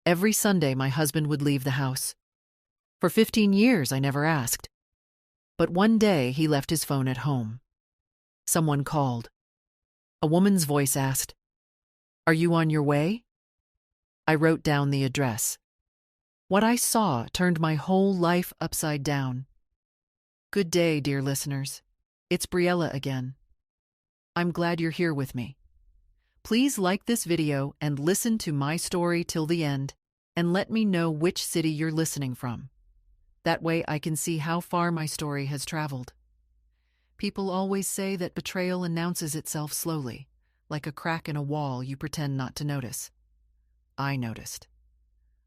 Every Sunday, my husband would leave the house. For 15 years, I never asked. But one day, he left his phone at home. Someone called. A woman's voice asked, "Are you on your way?" I wrote down the address. What I saw turned my whole life upside down. Good day, dear listeners. It's Briella again. I'm glad you're here with me. Please like this video and listen to my story till the end, and let me know which city you're listening from. That way I can see how far my story has traveled. People always say that betrayal announces itself slowly, like a crack in a wall you pretend not to notice. I noticed.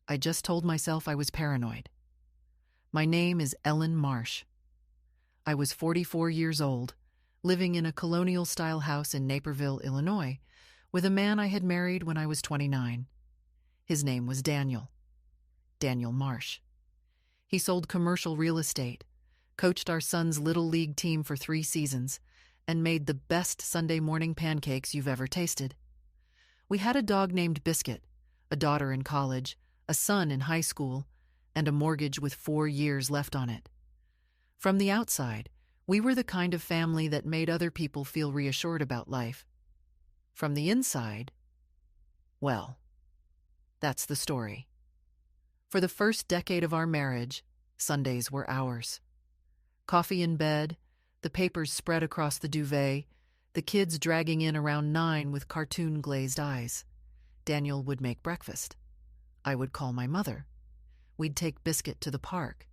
I just told myself I was paranoid. My name is Ellen Marsh. I was 44 years old, living in a colonial-style house in Naperville, Illinois, with a man I had married when I was 29. His name was Daniel Marsh. He sold commercial real estate, coached our son's Little League team for 3 seasons, and made the best Sunday morning pancakes you've ever tasted. We had a dog named Biscuit, a daughter in college, a son in high school, and a mortgage with 4 years left on it. From the outside, we were the kind of family that made other people feel reassured about life. From the inside, well, that's the story. For the first decade of our marriage, Sundays were ours. Coffee in bed, the papers spread across the duvet, the kids dragging in around 9 with cartoon-glazed eyes. Daniel would make breakfast. I would call my mother. We'd take Biscuit to the park.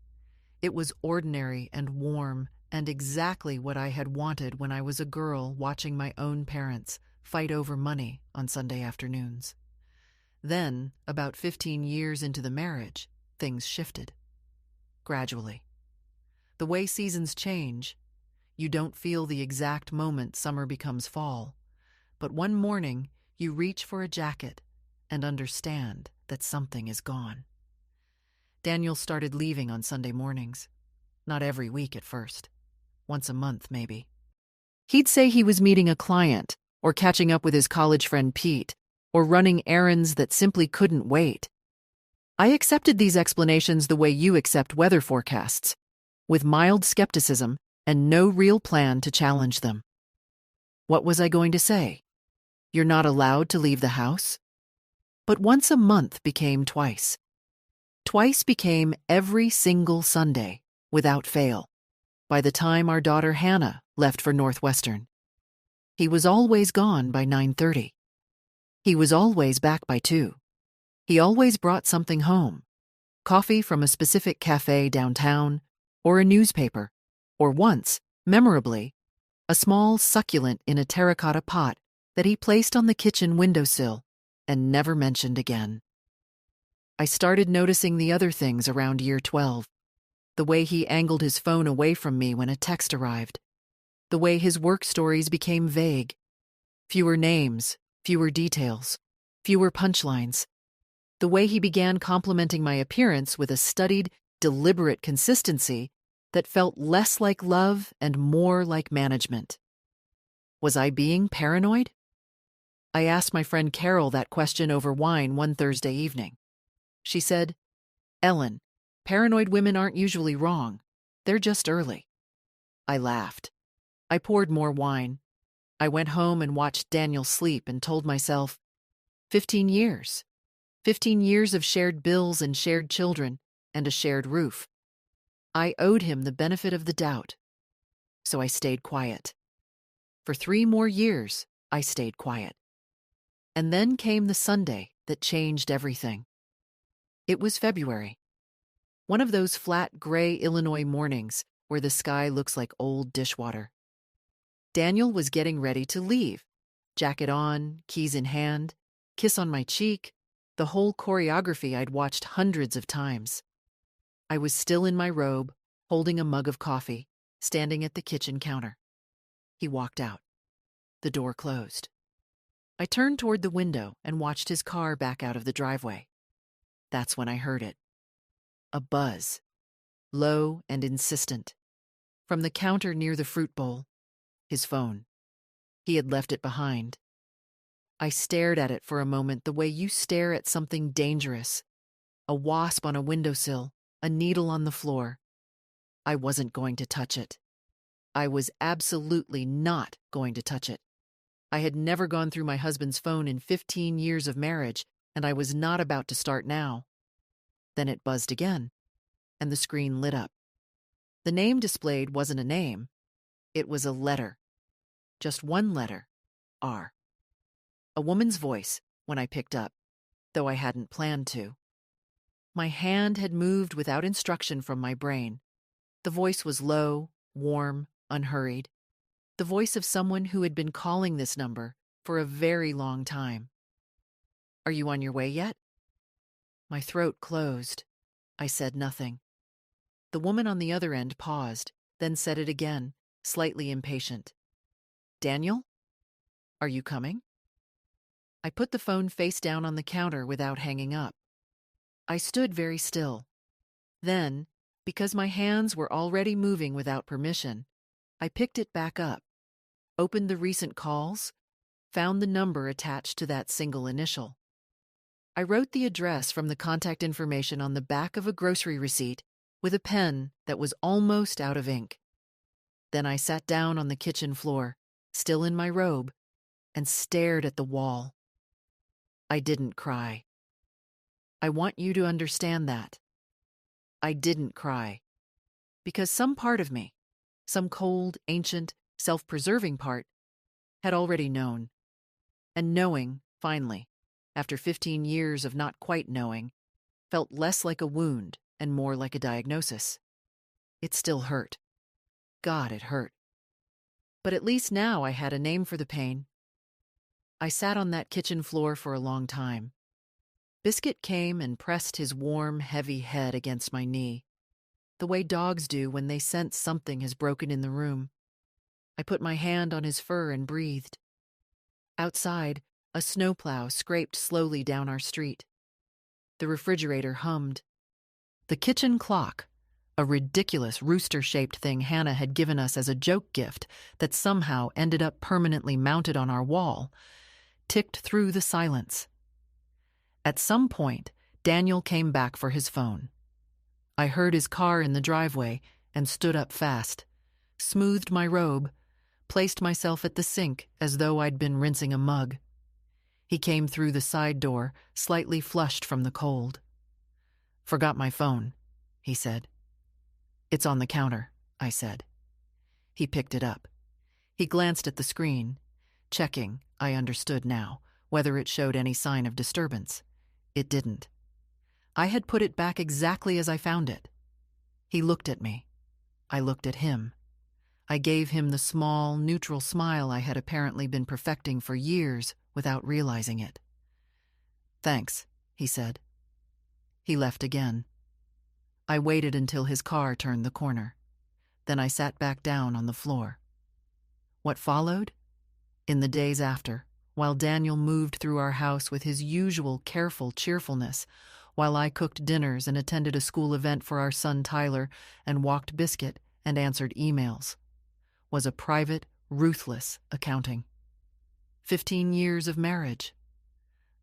It was ordinary and warm and exactly what I had wanted when I was a girl watching my own parents fight over money on Sunday afternoons. Then, about 15 years into the marriage, things shifted. Gradually. The way seasons change, you don't feel the exact moment summer becomes fall, but one morning you reach for a jacket and understand that something is gone. Daniel started leaving on Sunday mornings. Not every week at first. Once a month, maybe. He'd say he was meeting a client, or catching up with his college friend Pete, or running errands that simply couldn't wait. I accepted these explanations the way you accept weather forecasts, with mild skepticism and no real plan to challenge them. What was I going to say? You're not allowed to leave the house? But once a month became twice. Twice became every single Sunday, without fail, by the time our daughter Hannah left for Northwestern. He was always gone by 9:30. He was always back by 2. He always brought something home. Coffee from a specific cafe downtown, or a newspaper, or once, memorably, a small succulent in a terracotta pot that he placed on the kitchen windowsill and never mentioned again. I started noticing the other things around year 12. The way he angled his phone away from me when a text arrived. The way his work stories became vague. Fewer names, fewer details, fewer punchlines. The way he began complimenting my appearance with a studied, deliberate consistency that felt less like love and more like management. Was I being paranoid? I asked my friend Carol that question over wine one Thursday evening. She said, "Ellen, paranoid women aren't usually wrong. They're just early." I laughed. I poured more wine. I went home and watched Daniel sleep and told myself, 15 years. 15 years of shared bills and shared children and a shared roof. I owed him the benefit of the doubt. So I stayed quiet. For 3 more years, I stayed quiet. And then came the Sunday that changed everything. It was February. One of those flat, gray Illinois mornings where the sky looks like old dishwater. Daniel was getting ready to leave. Jacket on, keys in hand, kiss on my cheek, the whole choreography I'd watched hundreds of times. I was still in my robe, holding a mug of coffee, standing at the kitchen counter. He walked out. The door closed. I turned toward the window and watched his car back out of the driveway. That's when I heard it. A buzz, low and insistent, from the counter near the fruit bowl. His phone. He had left it behind. I stared at it for a moment the way you stare at something dangerous a wasp on a windowsill, a needle on the floor. I wasn't going to touch it. I was absolutely not going to touch it. I had never gone through my husband's phone in 15 years of marriage, and I was not about to start now. Then it buzzed again, and the screen lit up. The name displayed wasn't a name. It was a letter. Just one letter, R. A woman's voice when I picked up, though I hadn't planned to. My hand had moved without instruction from my brain. The voice was low, warm, unhurried. The voice of someone who had been calling this number for a very long time. "Are you on your way yet?" My throat closed. I said nothing. The woman on the other end paused, then said it again, slightly impatient. "Daniel? Are you coming?" I put the phone face down on the counter without hanging up. I stood very still. Then, because my hands were already moving without permission, I picked it back up, opened the recent calls, found the number attached to that single initial. I wrote the address from the contact information on the back of a grocery receipt with a pen that was almost out of ink. Then I sat down on the kitchen floor, still in my robe, and stared at the wall. I didn't cry. I want you to understand that. I didn't cry. Because some part of me, some cold, ancient, self-preserving part, had already known. And knowing, finally, after 15 years of not quite knowing, felt less like a wound and more like a diagnosis. It still hurt. God, it hurt. But at least now I had a name for the pain. I sat on that kitchen floor for a long time. Biscuit came and pressed his warm, heavy head against my knee, the way dogs do when they sense something has broken in the room. I put my hand on his fur and breathed. Outside, a snowplow scraped slowly down our street. The refrigerator hummed. The kitchen clock, a ridiculous rooster-shaped thing Hannah had given us as a joke gift that somehow ended up permanently mounted on our wall, ticked through the silence. At some point, Daniel came back for his phone. I heard his car in the driveway and stood up fast, smoothed my robe, placed myself at the sink as though I'd been rinsing a mug. He came through the side door, slightly flushed from the cold. "Forgot my phone," he said. "It's on the counter," I said. He picked it up. He glanced at the screen, checking, I understood now, whether it showed any sign of disturbance. It didn't. I had put it back exactly as I found it. He looked at me. I looked at him. I gave him the small, neutral smile I had apparently been perfecting for years without realizing it. "Thanks," he said. He left again. I waited until his car turned the corner. Then I sat back down on the floor. What followed? In the days after, while Daniel moved through our house with his usual careful cheerfulness, while I cooked dinners and attended a school event for our son Tyler and walked Biscuit and answered emails, was a private, ruthless accounting. 15 years of marriage.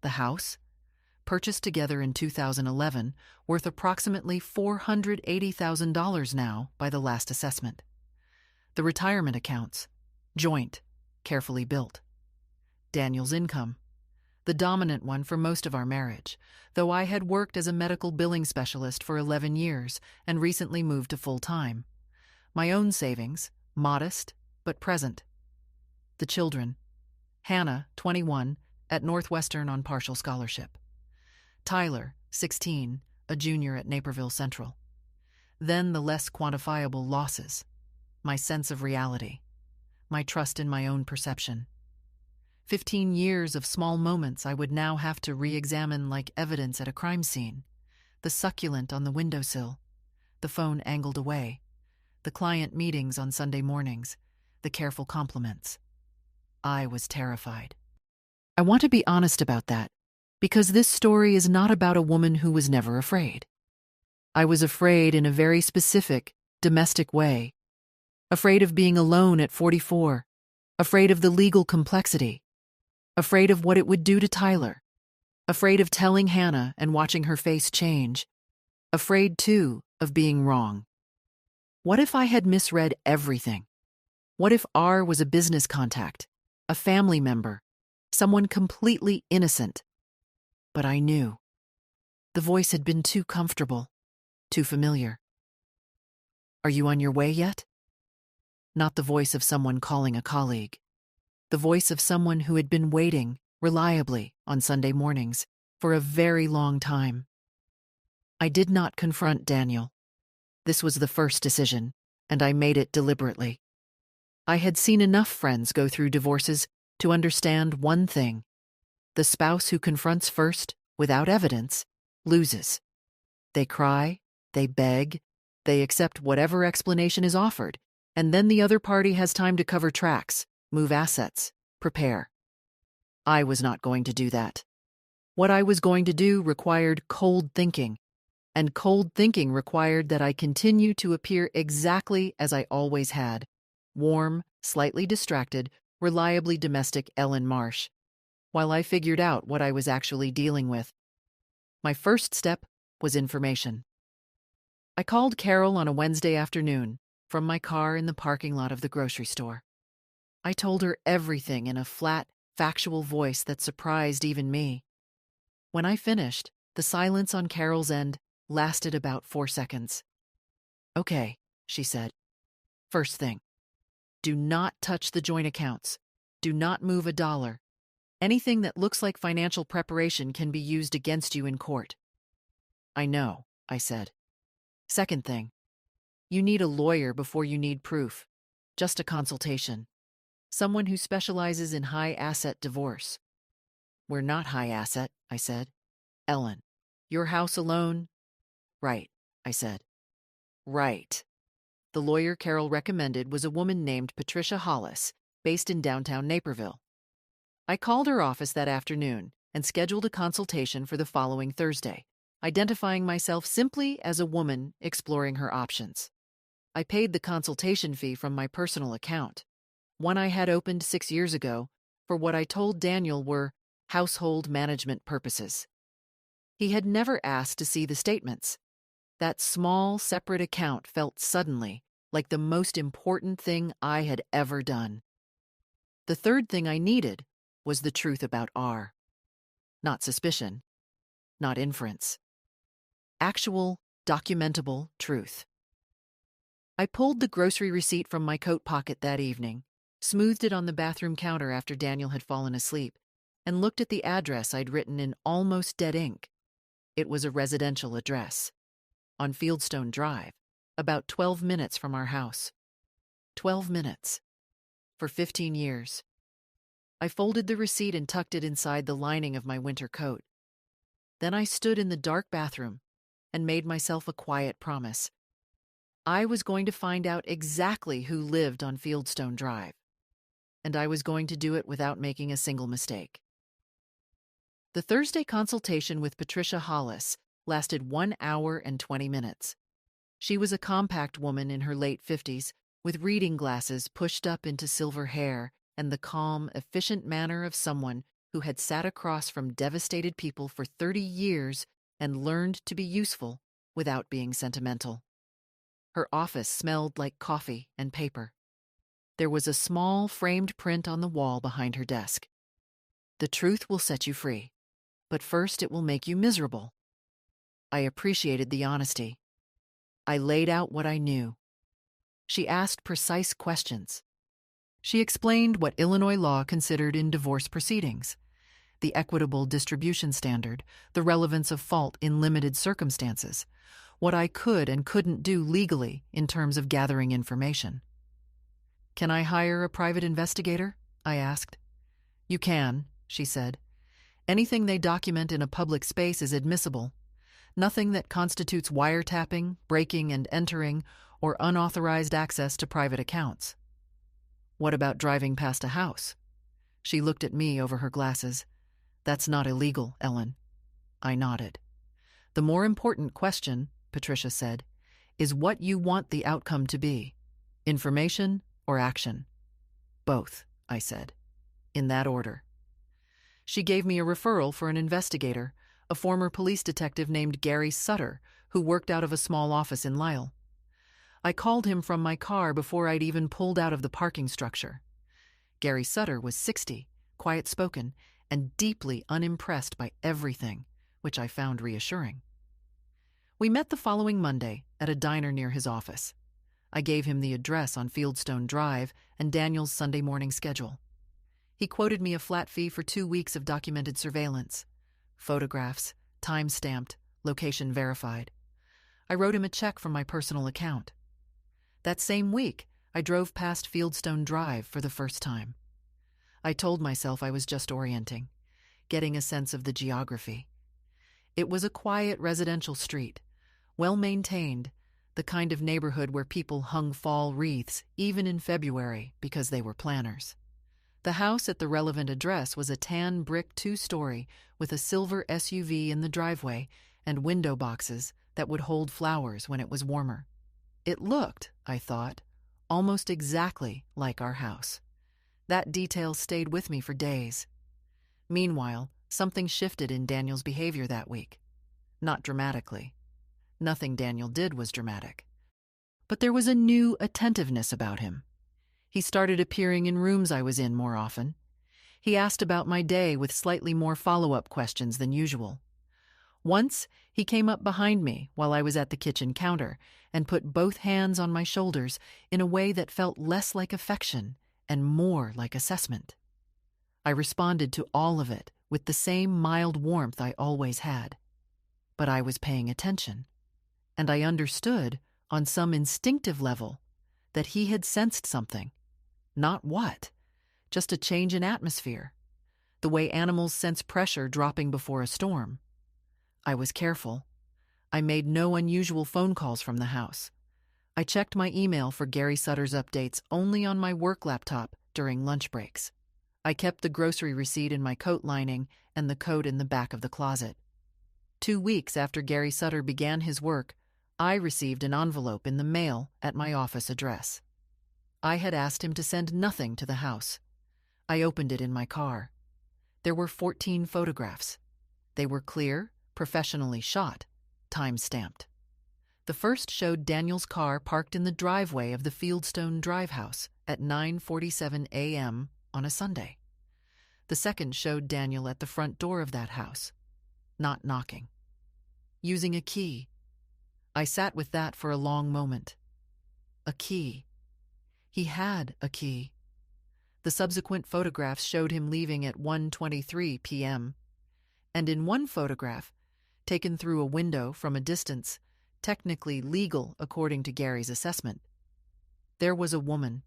The house, purchased together in 2011, worth approximately $480,000 now by the last assessment. The retirement accounts, joint, carefully built. Daniel's income, the dominant one for most of our marriage, though I had worked as a medical billing specialist for 11 years and recently moved to full-time. My own savings, modest but present. The children, Hannah, 21, at Northwestern on partial scholarship. Tyler, 16, a junior at Naperville Central. Then the less quantifiable losses, my sense of reality, my trust in my own perception. 15 years of small moments I would now have to re-examine like evidence at a crime scene. The succulent on the windowsill, the phone angled away, the client meetings on Sunday mornings, the careful compliments. I was terrified. I want to be honest about that, because this story is not about a woman who was never afraid. I was afraid in a very specific, domestic way. Afraid of being alone at 44, afraid of the legal complexity, afraid of what it would do to Tyler, Afraid of telling Hannah and watching her face change. Afraid, too, of being wrong. What if I had misread everything? What if R was a business contact, a family member, someone completely innocent? But I knew. The voice had been too comfortable, too familiar. Are you on your way yet? Not the voice of someone calling a colleague. The voice of someone who had been waiting, reliably, on Sunday mornings, for a very long time. I did not confront Daniel. This was the first decision, and I made it deliberately. I had seen enough friends go through divorces to understand one thing. The spouse who confronts first, without evidence, loses. They cry, they beg, they accept whatever explanation is offered, and then the other party has time to cover tracks, move assets, prepare. I was not going to do that. What I was going to do required cold thinking, and cold thinking required that I continue to appear exactly as I always had. Warm, slightly distracted, reliably domestic Ellen Marsh, while I figured out what I was actually dealing with. My first step was information. I called Carol on a Wednesday afternoon from my car in the parking lot of the grocery store. I told her everything in a flat, factual voice that surprised even me. When I finished, the silence on Carol's end lasted about 4 seconds. "Okay," she said. "First thing. Do not touch the joint accounts. Do not move a dollar. Anything that looks like financial preparation can be used against you in court." "I know," I said. "Second thing. You need a lawyer before you need proof. Just a consultation. Someone who specializes in high-asset divorce." "We're not high-asset," I said. "Ellen, your house alone—" "Right," I said. "Right." The lawyer Carol recommended was a woman named Patricia Hollis, based in downtown Naperville. I called her office that afternoon and scheduled a consultation for the following Thursday, identifying myself simply as a woman exploring her options. I paid the consultation fee from my personal account, one I had opened 6 years ago, for what I told Daniel were household management purposes. He had never asked to see the statements. That small, separate account felt suddenly like the most important thing I had ever done. The third thing I needed was the truth about R. Not suspicion, not inference. Actual, documentable truth. I pulled the grocery receipt from my coat pocket that evening, smoothed it on the bathroom counter after Daniel had fallen asleep, and looked at the address I'd written in almost dead ink. It was a residential address, on Fieldstone Drive, about 12 minutes from our house. 12 minutes. For 15 years. I folded the receipt and tucked it inside the lining of my winter coat. Then I stood in the dark bathroom and made myself a quiet promise. I was going to find out exactly who lived on Fieldstone Drive, and I was going to do it without making a single mistake. The Thursday consultation with Patricia Hollis lasted 1 hour and 20 minutes. She was a compact woman in her late 50s, with reading glasses pushed up into silver hair and the calm, efficient manner of someone who had sat across from devastated people for 30 years and learned to be useful without being sentimental. Her office smelled like coffee and paper. There was a small framed print on the wall behind her desk. "The truth will set you free, but first it will make you miserable." I appreciated the honesty. I laid out what I knew. She asked precise questions. She explained what Illinois law considered in divorce proceedings, the equitable distribution standard, the relevance of fault in limited circumstances, what I could and couldn't do legally in terms of gathering information. "Can I hire a private investigator?" I asked. "You can," she said. "Anything they document in a public space is admissible. Nothing that constitutes wiretapping, breaking and entering, or unauthorized access to private accounts." "What about driving past a house?" She looked at me over her glasses. "That's not illegal, Ellen." I nodded. "The more important question," Patricia said, "is what you want the outcome to be. Information or action?" "Both," I said. "In that order." She gave me a referral for an investigator, a former police detective named Gary Sutter, who worked out of a small office in Lisle. I called him from my car before I'd even pulled out of the parking structure. Gary Sutter was 60, quiet-spoken, and deeply unimpressed by everything, which I found reassuring. We met the following Monday at a diner near his office. I gave him the address on Fieldstone Drive and Daniel's Sunday morning schedule. He quoted me a flat fee for 2 weeks of documented surveillance. Photographs, time-stamped, location verified. I wrote him a check from my personal account. That same week, I drove past Fieldstone Drive for the first time. I told myself I was just orienting, getting a sense of the geography. It was a quiet residential street, well-maintained, the kind of neighborhood where people hung fall wreaths even in February because they were planners. The house at the relevant address was a tan brick 2-story with a silver SUV in the driveway and window boxes that would hold flowers when it was warmer. It looked, I thought, almost exactly like our house. That detail stayed with me for days. Meanwhile, something shifted in Daniel's behavior that week. Not dramatically. Nothing Daniel did was dramatic. But there was a new attentiveness about him. He started appearing in rooms I was in more often. He asked about my day with slightly more follow-up questions than usual. Once, he came up behind me while I was at the kitchen counter and put both hands on my shoulders in a way that felt less like affection and more like assessment. I responded to all of it with the same mild warmth I always had. But I was paying attention, and I understood, on some instinctive level, that he had sensed something. Not what, just a change in atmosphere, the way animals sense pressure dropping before a storm. I was careful. I made no unusual phone calls from the house. I checked my email for Gary Sutter's updates only on my work laptop during lunch breaks. I kept the grocery receipt in my coat lining and the coat in the back of the closet. 2 weeks after Gary Sutter began his work, I received an envelope in the mail at my office address. I had asked him to send nothing to the house. I opened it in my car. There were 14 photographs. They were clear, professionally shot, time-stamped. The first showed Daniel's car parked in the driveway of the Fieldstone Drive house at 9:47 a.m. on a Sunday. The second showed Daniel at the front door of that house, not knocking, using a key. I sat with that for a long moment. A key. He had a key. The subsequent photographs showed him leaving at 1:23 p.m. And in one photograph, taken through a window from a distance, technically legal according to Gary's assessment, there was a woman,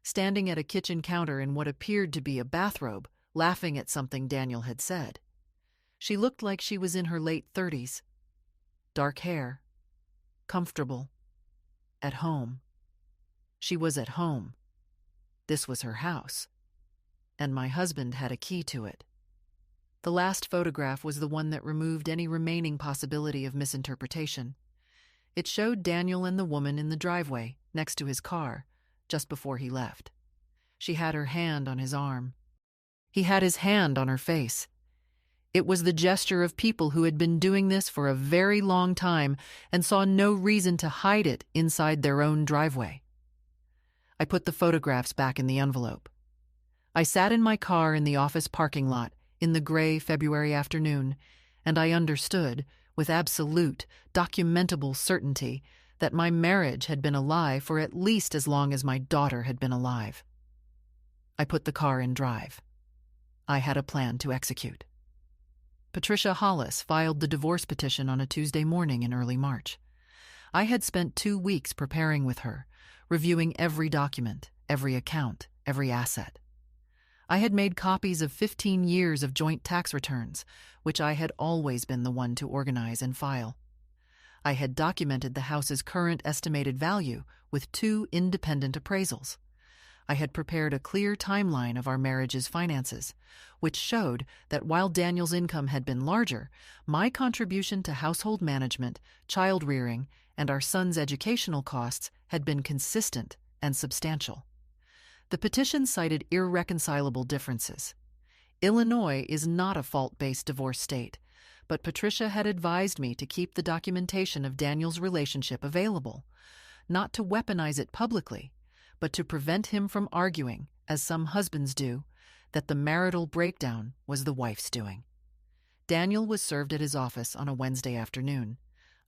standing at a kitchen counter in what appeared to be a bathrobe, laughing at something Daniel had said. She looked like she was in her late 30s. Dark hair. Comfortable. At home. She was at home. This was her house. And my husband had a key to it. The last photograph was the one that removed any remaining possibility of misinterpretation. It showed Daniel and the woman in the driveway, next to his car, just before he left. She had her hand on his arm. He had his hand on her face. It was the gesture of people who had been doing this for a very long time and saw no reason to hide it inside their own driveway. I put the photographs back in the envelope. I sat in my car in the office parking lot in the gray February afternoon, and I understood, with absolute, documentable certainty, that my marriage had been alive for at least as long as my daughter had been alive. I put the car in drive. I had a plan to execute. Patricia Hollis filed the divorce petition on a Tuesday morning in early March. I had spent 2 weeks preparing with her, reviewing every document, every account, every asset. I had made copies of 15 years of joint tax returns, which I had always been the one to organize and file. I had documented the house's current estimated value with 2 independent appraisals. I had prepared a clear timeline of our marriage's finances, which showed that while Daniel's income had been larger, my contribution to household management, child rearing, and our son's educational costs had been consistent and substantial. The petition cited irreconcilable differences. Illinois is not a fault-based divorce state, but Patricia had advised me to keep the documentation of Daniel's relationship available, not to weaponize it publicly, but to prevent him from arguing, as some husbands do, that the marital breakdown was the wife's doing. Daniel was served at his office on a Wednesday afternoon.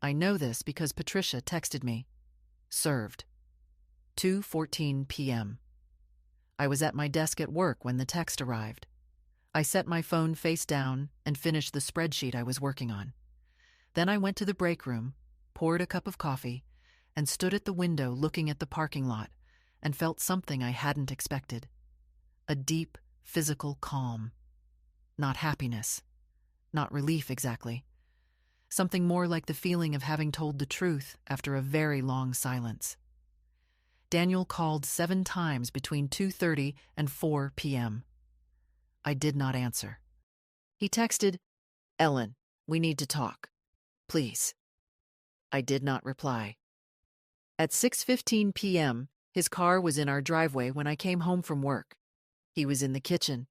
I know this because Patricia texted me. Served. 2:14 p.m. I was at my desk at work when the text arrived. I set my phone face down and finished the spreadsheet I was working on. Then I went to the break room, poured a cup of coffee, and stood at the window looking at the parking lot and felt something I hadn't expected. A deep, physical calm. Not happiness. Not relief exactly. Something more like the feeling of having told the truth after a very long silence. Daniel called 7 times between 2:30 and 4 p.m. I did not answer. He texted, "Ellen, we need to talk. Please." I did not reply. At 6:15 p.m., his car was in our driveway when I came home from work. He was in the kitchen.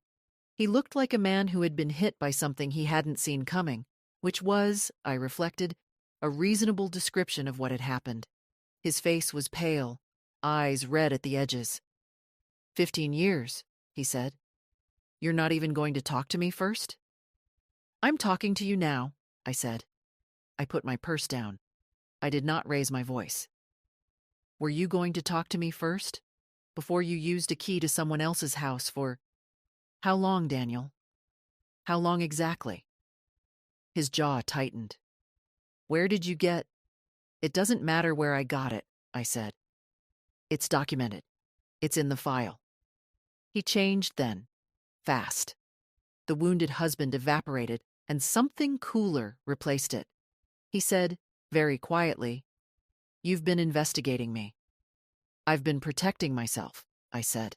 He looked like a man who had been hit by something he hadn't seen coming, which was, I reflected, a reasonable description of what had happened. His face was pale, eyes red at the edges. 15 years, he said. You're not even going to talk to me first? I'm talking to you now, I said. I put my purse down. I did not raise my voice. Were you going to talk to me first? Before you used a key to someone else's house for... How long, Daniel? How long exactly? His jaw tightened. Where did you get... It doesn't matter where I got it, I said. It's documented. It's in the file. He changed then. Fast. The wounded husband evaporated, and something cooler replaced it. He said, very quietly, "You've been investigating me." "I've been protecting myself," I said.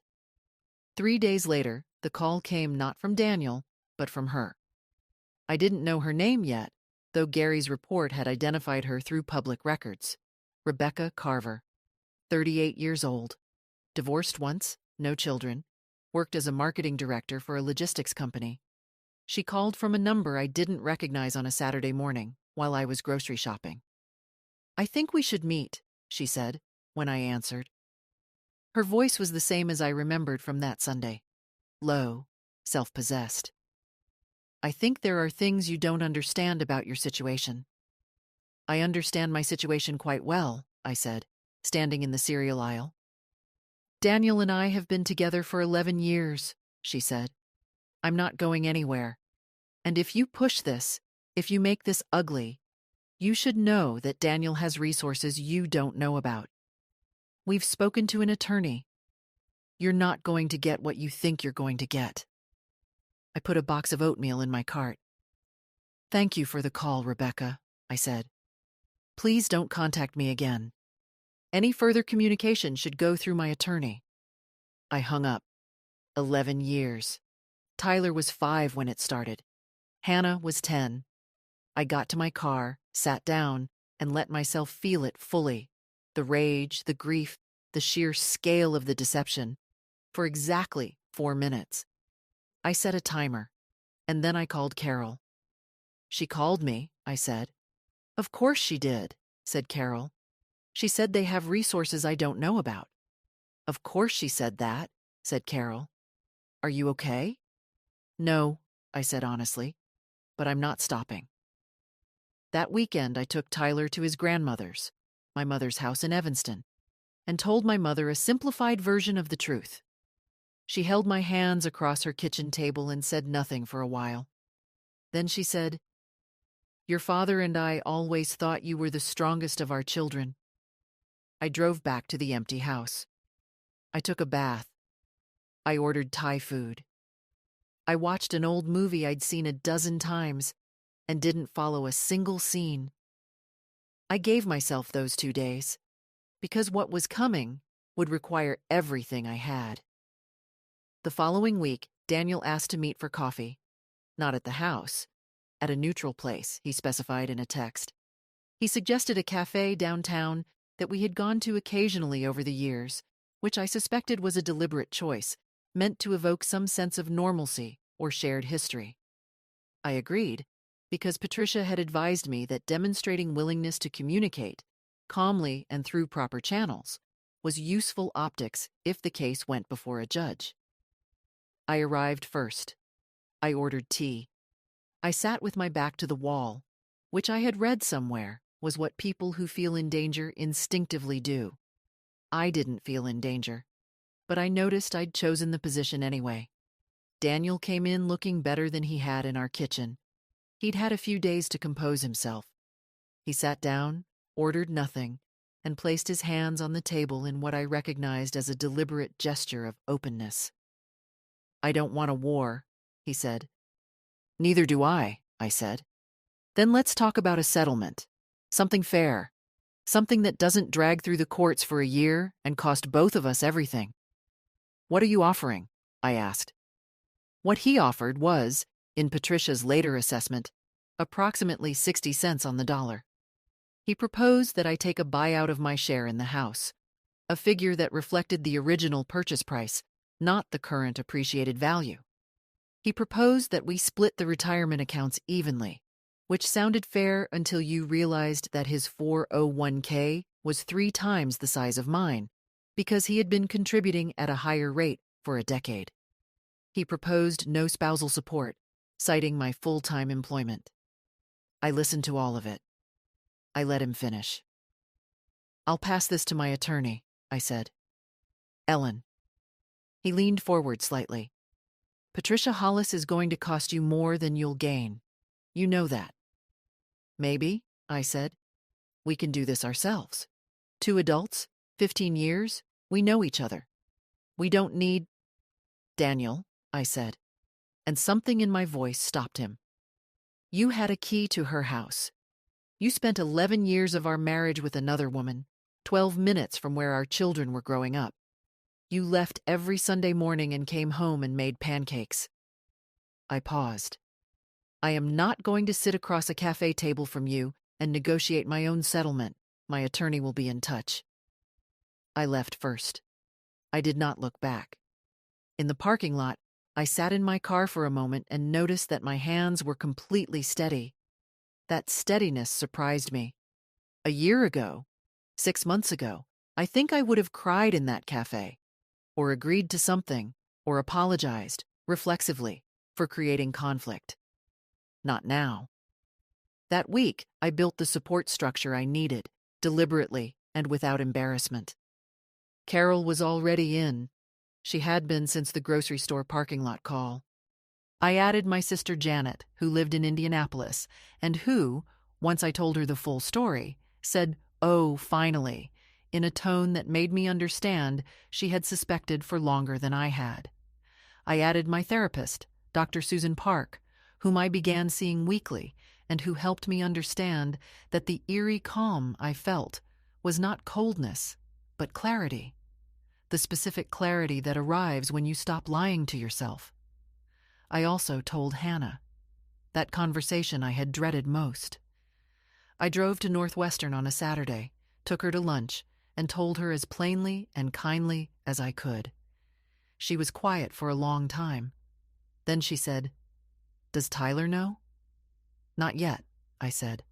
3 days later, the call came not from Daniel, but from her. I didn't know her name yet, though Gary's report had identified her through public records. Rebecca Carver, 38 years old, divorced once, no children, worked as a marketing director for a logistics company. She called from a number I didn't recognize on a Saturday morning while I was grocery shopping. "I think we should meet," she said, when I answered. Her voice was the same as I remembered from that Sunday. Low, self-possessed. "I think there are things you don't understand about your situation." "I understand my situation quite well," I said, standing in the cereal aisle. "Daniel and I have been together for 11 years, she said. "I'm not going anywhere. And if you push this, if you make this ugly, you should know that Daniel has resources you don't know about. We've spoken to an attorney. You're not going to get what you think you're going to get." I put a box of oatmeal in my cart. "Thank you for the call, Rebecca," I said. "Please don't contact me again. Any further communication should go through my attorney." I hung up. 11 years. Tyler was 5 when it started. Hannah was 10. I got to my car, sat down, and let myself feel it fully. The rage, the grief, the sheer scale of the deception. For exactly 4 minutes. I set a timer, and then I called Carol. "She called me," I said. "Of course she did," said Carol. "She said they have resources I don't know about." "Of course she said that," said Carol. "Are you okay?" "No," I said honestly, "but I'm not stopping." That weekend I took Tyler to his grandmother's, my mother's house in Evanston, and told my mother a simplified version of the truth. She held my hands across her kitchen table and said nothing for a while. Then she said, "Your father and I always thought you were the strongest of our children." I drove back to the empty house. I took a bath. I ordered Thai food. I watched an old movie I'd seen a dozen times and didn't follow a single scene. I gave myself those 2 days, because what was coming would require everything I had. The following week, Daniel asked to meet for coffee. Not at the house, at a neutral place, he specified in a text. He suggested a cafe downtown that we had gone to occasionally over the years, which I suspected was a deliberate choice, meant to evoke some sense of normalcy or shared history. I agreed, because Patricia had advised me that demonstrating willingness to communicate, calmly and through proper channels, was useful optics if the case went before a judge. I arrived first. I ordered tea. I sat with my back to the wall, which I had read somewhere was what people who feel in danger instinctively do. I didn't feel in danger, but I noticed I'd chosen the position anyway. Daniel came in looking better than he had in our kitchen. He'd had a few days to compose himself. He sat down, ordered nothing, and placed his hands on the table in what I recognized as a deliberate gesture of openness. "I don't want a war," he said. "Neither do I said. "Then let's talk about a settlement. Something fair. Something that doesn't drag through the courts for a year and cost both of us everything." "What are you offering?" I asked. What he offered was, in Patricia's later assessment, approximately 60 cents on the dollar. He proposed that I take a buyout of my share in the house, a figure that reflected the original purchase price, not the current appreciated value. He proposed that we split the retirement accounts evenly, which sounded fair until you realized that his 401k was 3 times the size of mine, because he had been contributing at a higher rate for a decade. He proposed no spousal support, citing my full-time employment. I listened to all of it. I let him finish. "I'll pass this to my attorney," I said. "Ellen." He leaned forward slightly. "Patricia Hollis is going to cost you more than you'll gain. You know that." "Maybe," I said. "We can do this ourselves. 2 adults, 15 years, we know each other. We don't need—" "Daniel," I said, and something in my voice stopped him. "You had a key to her house. You spent 11 years of our marriage with another woman, 12 minutes from where our children were growing up. You left every Sunday morning and came home and made pancakes." I paused. "I am not going to sit across a cafe table from you and negotiate my own settlement. My attorney will be in touch." I left first. I did not look back. In the parking lot, I sat in my car for a moment and noticed that my hands were completely steady. That steadiness surprised me. A year ago, 6 months ago, I think I would have cried in that cafe, or agreed to something, or apologized, reflexively, for creating conflict. Not now. That week, I built the support structure I needed, deliberately and without embarrassment. Carol was already in. She had been since the grocery store parking lot call. I added my sister Janet, who lived in Indianapolis, and who, once I told her the full story, said, "Oh, finally," in a tone that made me understand she had suspected for longer than I had. I added my therapist, Dr. Susan Park, whom I began seeing weekly and who helped me understand that the eerie calm I felt was not coldness, but clarity. The specific clarity that arrives when you stop lying to yourself. I also told Hannah. That conversation I had dreaded most. I drove to Northwestern on a Saturday, took her to lunch, and told her as plainly and kindly as I could. She was quiet for a long time. Then she said, "Does Tyler know?" "Not yet," I said.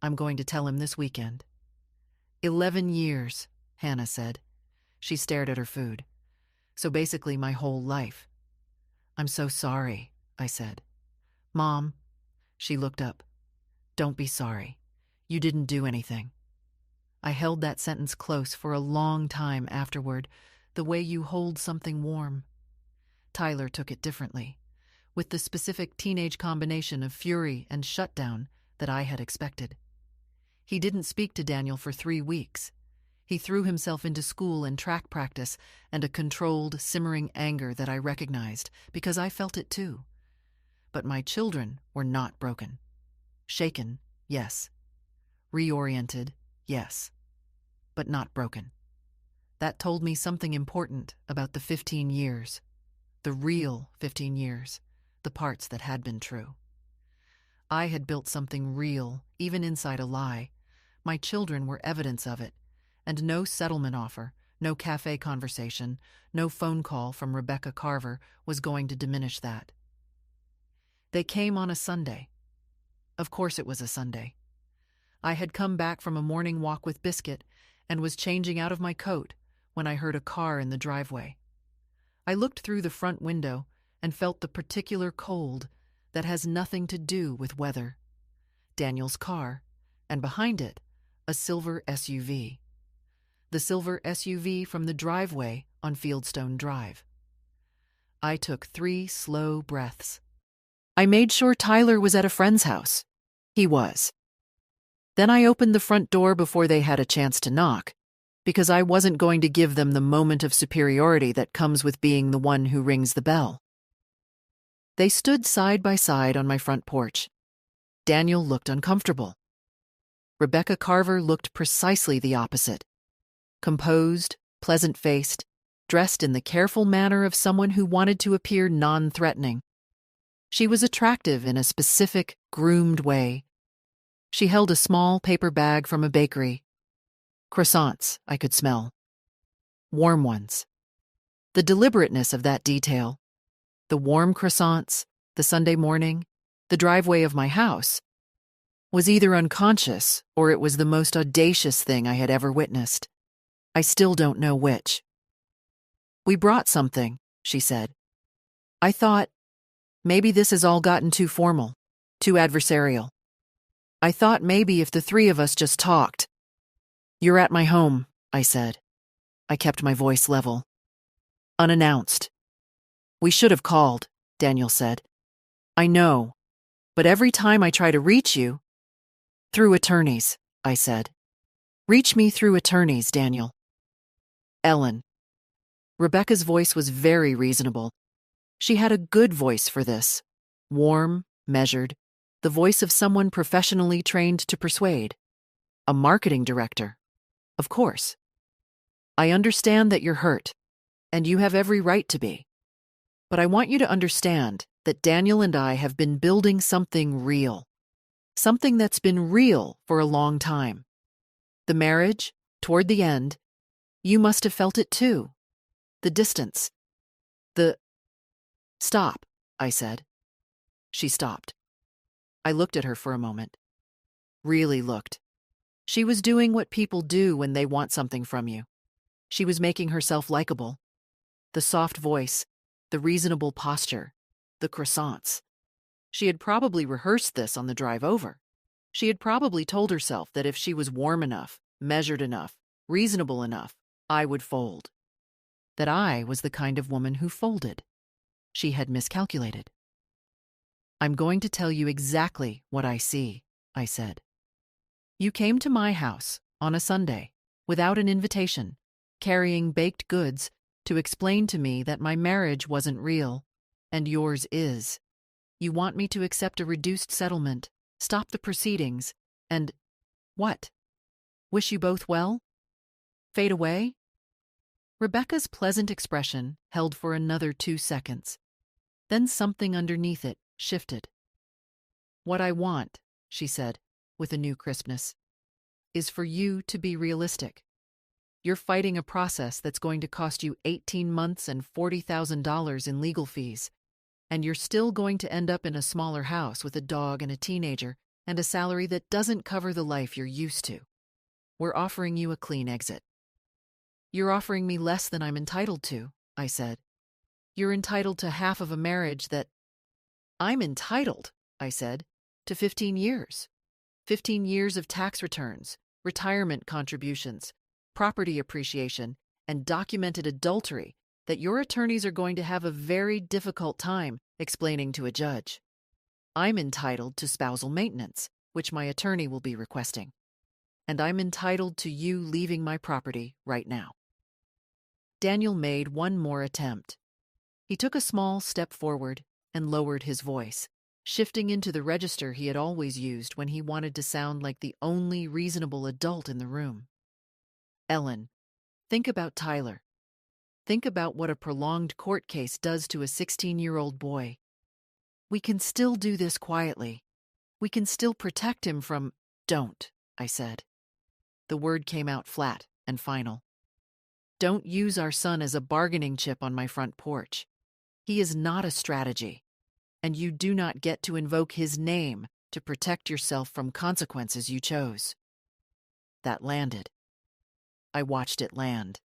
"I'm going to tell him this weekend." 11 years, Hannah said. She stared at her food. "So basically my whole life." "I'm so sorry," I said. "Mom," she looked up. "Don't be sorry. You didn't do anything." I held that sentence close for a long time afterward, the way you hold something warm. Tyler took it differently, with the specific teenage combination of fury and shutdown that I had expected. He didn't speak to Daniel for 3 weeks. He threw himself into school and track practice and a controlled, simmering anger that I recognized because I felt it too. But my children were not broken. Shaken, yes. Reoriented, yes. But not broken. That told me something important about the 15 years. The real 15 years. The parts that had been true. I had built something real, even inside a lie. My children were evidence of it. And no settlement offer, no cafe conversation, no phone call from Rebecca Carver was going to diminish that. They came on a Sunday. Of course it was a Sunday. I had come back from a morning walk with Biscuit and was changing out of my coat when I heard a car in the driveway. I looked through the front window and felt the particular cold that has nothing to do with weather. Daniel's car, and behind it, a silver SUV. The silver SUV from the driveway on Fieldstone Drive. I took 3 slow breaths. I made sure Tyler was at a friend's house. He was. Then I opened the front door before they had a chance to knock, because I wasn't going to give them the moment of superiority that comes with being the one who rings the bell. They stood side by side on my front porch. Daniel looked uncomfortable. Rebecca Carver looked precisely the opposite. Composed, pleasant-faced, dressed in the careful manner of someone who wanted to appear non-threatening. She was attractive in a specific, groomed way. She held a small paper bag from a bakery. Croissants, I could smell. Warm ones. The deliberateness of that detail, the warm croissants, the Sunday morning, the driveway of my house, was either unconscious or it was the most audacious thing I had ever witnessed. I still don't know which. "We brought something," she said. I thought, maybe this has all gotten too formal, too adversarial. I thought maybe if the 3 of us just talked. "You're at my home," I said. I kept my voice level. "Unannounced." "We should have called," Daniel said. "I know, but every time I try to reach you—" "Through attorneys," I said. "Reach me through attorneys, Daniel." "Ellen." Rebecca's voice was very reasonable. She had a good voice for this. Warm, measured, the voice of someone professionally trained to persuade. A marketing director. Of course. "I understand that you're hurt, and you have every right to be. But I want you to understand that Daniel and I have been building something real. Something that's been real for a long time. The marriage, toward the end, you must have felt it too. The distance. The—" "Stop," I said. She stopped. I looked at her for a moment. Really looked. She was doing what people do when they want something from you. She was making herself likable. The soft voice, the reasonable posture, the croissants. She had probably rehearsed this on the drive over. She had probably told herself that if she was warm enough, measured enough, reasonable enough, I would fold. That I was the kind of woman who folded. She had miscalculated. "I'm going to tell you exactly what I see," I said. "You came to my house on a Sunday, without an invitation, carrying baked goods to explain to me that my marriage wasn't real, and yours is. You want me to accept a reduced settlement, stop the proceedings, and what? Wish you both well? Fade away?" Rebecca's pleasant expression held for another 2 seconds. Then something underneath it shifted. "What I want," she said, with a new crispness, "is for you to be realistic. You're fighting a process that's going to cost you 18 months and $40,000 in legal fees, and you're still going to end up in a smaller house with a dog and a teenager and a salary that doesn't cover the life you're used to. We're offering you a clean exit." "You're offering me less than I'm entitled to," I said. "You're entitled to half of a marriage that—" "I'm entitled," I said, "to 15 years. 15 years of tax returns, retirement contributions, property appreciation, and documented adultery that your attorneys are going to have a very difficult time explaining to a judge. I'm entitled to spousal maintenance, which my attorney will be requesting. And I'm entitled to you leaving my property right now." Daniel made one more attempt. He took a small step forward and lowered his voice, shifting into the register he had always used when he wanted to sound like the only reasonable adult in the room. "Ellen, think about Tyler. Think about what a prolonged court case does to a 16-year-old boy. We can still do this quietly. We can still protect him from—" "Don't," I said. The word came out flat and final. "Don't use our son as a bargaining chip on my front porch. He is not a strategy. and you do not get to invoke his name to protect yourself from consequences you chose. That landed. I watched it land.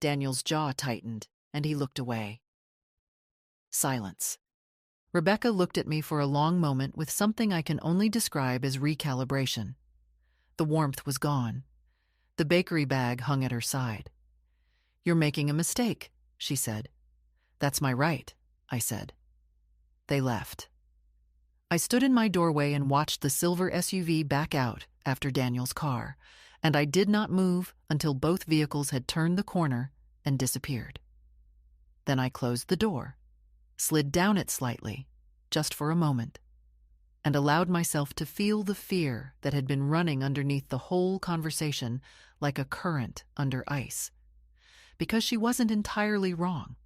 Daniel's jaw tightened, and he looked away. Silence. Rebecca looked at me for a long moment with something I can only describe as recalibration. The warmth was gone. The bakery bag hung at her side. "You're making a mistake," she said. "That's my right," I said. They left. I stood in my doorway and watched the silver SUV back out after Daniel's car, and I did not move until both vehicles had turned the corner and disappeared. Then I closed the door, slid down it slightly, just for a moment, and allowed myself to feel the fear that had been running underneath the whole conversation like a current under ice. Because she wasn't entirely wrong.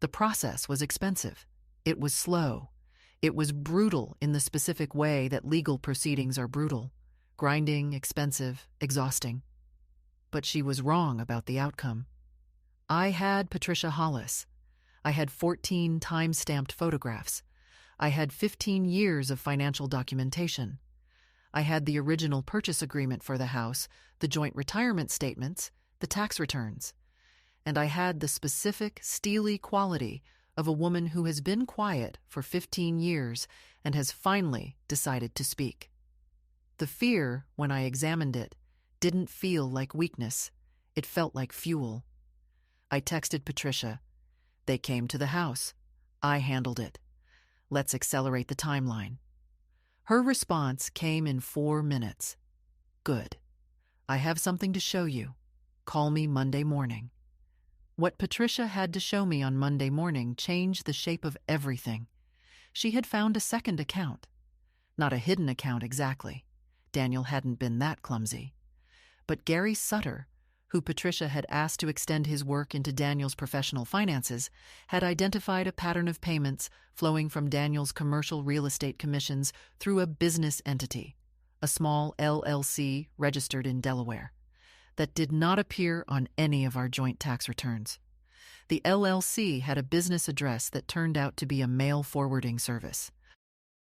The process was expensive. It was slow. It was brutal in the specific way that legal proceedings are brutal: grinding, expensive, exhausting. But she was wrong about the outcome. I had Patricia Hollis. I had 14 time-stamped photographs. I had 15 years of financial documentation. I had the original purchase agreement for the house, the joint retirement statements, the tax returns. And I had the specific, steely quality of a woman who has been quiet for 15 years and has finally decided to speak. The fear, when I examined it, didn't feel like weakness. It felt like fuel. I texted Patricia. They came to the house. I handled it. Let's accelerate the timeline. Her response came in 4 minutes. Good. I have something to show you. Call me Monday morning. What Patricia had to show me on Monday morning changed the shape of everything. She had found a second account. Not a hidden account exactly. Daniel hadn't been that clumsy. But Gary Sutter, who Patricia had asked to extend his work into Daniel's professional finances, had identified a pattern of payments flowing from Daniel's commercial real estate commissions through a business entity, a small LLC registered in Delaware, that did not appear on any of our joint tax returns. The LLC had a business address that turned out to be a mail forwarding service.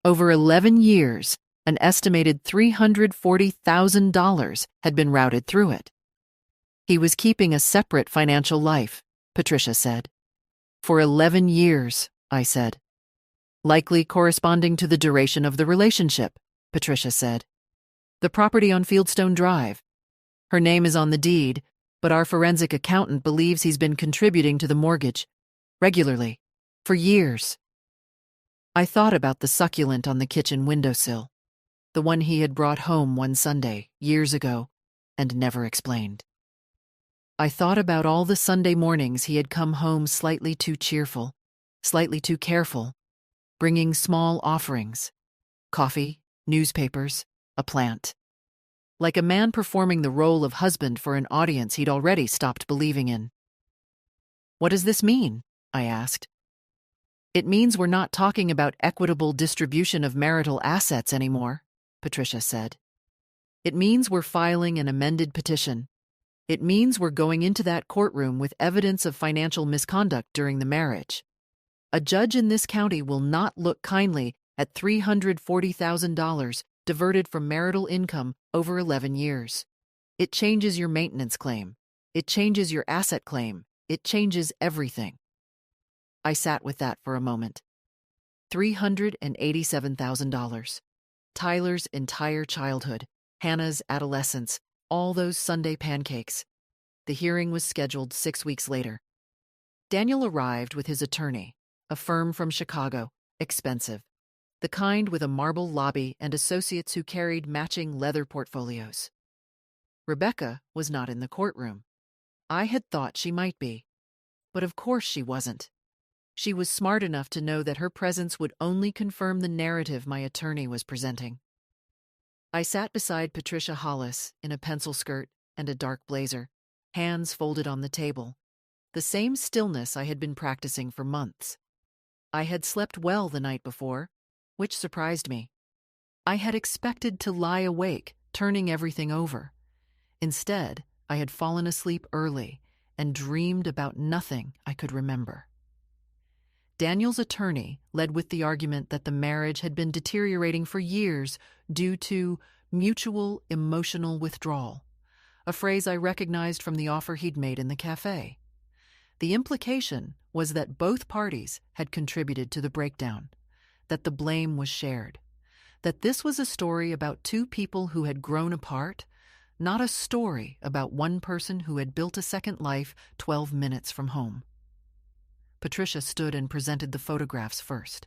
Over 11 years, an estimated $340,000 had been routed through it. He was keeping a separate financial life, Patricia said. For 11 years, I said. Likely corresponding to the duration of the relationship, Patricia said. The property on Fieldstone Drive. Her name is on the deed, but our forensic accountant believes he's been contributing to the mortgage regularly, for years. I thought about the succulent on the kitchen windowsill, the one he had brought home one Sunday, years ago, and never explained. I thought about all the Sunday mornings he had come home slightly too cheerful, slightly too careful, bringing small offerings: coffee, newspapers, a plant. Like a man performing the role of husband for an audience he'd already stopped believing in. "What does this mean?" I asked. "It means we're not talking about equitable distribution of marital assets anymore," Patricia said. "It means we're filing an amended petition. It means we're going into that courtroom with evidence of financial misconduct during the marriage. A judge in this county will not look kindly at $340,000 diverted from marital income over 11 years. It changes your maintenance claim. It changes your asset claim. It changes everything." I sat with that for a moment. $387,000. Tyler's entire childhood, Hannah's adolescence, all those Sunday pancakes. The hearing was scheduled 6 weeks later. Daniel arrived with his attorney, a firm from Chicago, expensive. The kind with a marble lobby and associates who carried matching leather portfolios. Rebecca was not in the courtroom. I had thought she might be. But of course she wasn't. She was smart enough to know that her presence would only confirm the narrative my attorney was presenting. I sat beside Patricia Hollis in a pencil skirt and a dark blazer, hands folded on the table, the same stillness I had been practicing for months. I had slept well the night before, which surprised me. I had expected to lie awake, turning everything over. Instead, I had fallen asleep early and dreamed about nothing I could remember. Daniel's attorney led with the argument that the marriage had been deteriorating for years due to mutual emotional withdrawal, a phrase I recognized from the offer he'd made in the cafe. The implication was that both parties had contributed to the breakdown, that the blame was shared, that this was a story about two people who had grown apart, not a story about one person who had built a second life 12 minutes from home. Patricia stood and presented the photographs first.